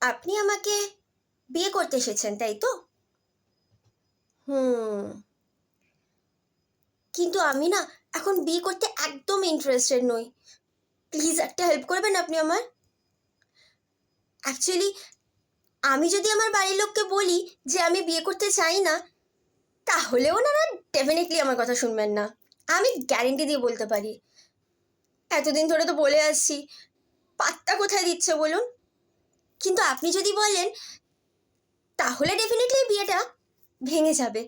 আপনি আমাকে বিয়ে করতে এসেছেন, তাই তো? হুম। কিন্তু আমি না এখন বিয়ে করতে একদম ইন্টারেস্টেড নই। প্লিজ একটা হেল্প করবেন আপনি আমার? অ্যাকচুয়ালি আমি যদি আমার বাড়ির লোককে বলি যে আমি বিয়ে করতে চাই না, তাহলে ওনারা ডেফিনেটলি আমার কথা শুনবেন না। আমি গ্যারেন্টি দিয়ে বলতে পারি। এতদিন ধরে তো বলে আসছি, পাত্তা কোথায় দিচ্ছে বলুন? কিন্তু আপনি যদি বলেন, তাহলে ডেফিনেটলি বিয়েটা ভেঙে যাবে।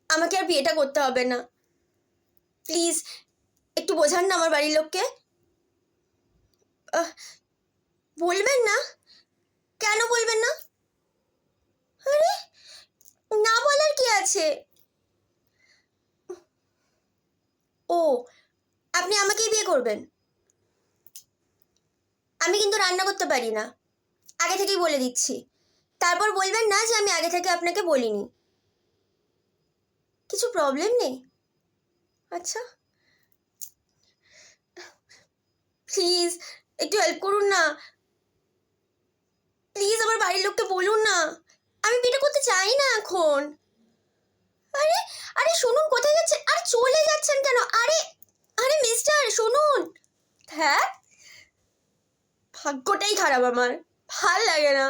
আমাকে আর বিয়েটা করতে হবে না। প্লিজ একটু বোঝান না আমার বাড়ির লোককে। আহ, বলবেন না? কেন বলবেন না? আরে, না বলার কি আছে? ও, আপনি আমাকেই বিয়ে করবেন? আমি কিন্তু রান্না করতে পারি না, আগে থেকেই বলে দিচ্ছি। তারপর বলবেন না যে আমি আগে থেকে আপনাকে বলিনি। কিছু প্রবলেম নেই? আচ্ছা, প্লিজ একটু হেল্প করুন না। প্লিজ আমার বাড়ির লোককে বলুন না, আমি বিয়েটা করতে চাই না এখন। আরে, আরে শুনুন, কোথায় যাচ্ছেন? আরে চলে যাচ্ছেন কেন? আরে, আরে মিস্টার শুনুন। হ্যাঁ, ভাগ্যটাই খারাপ আমার, ভাল লাগে না।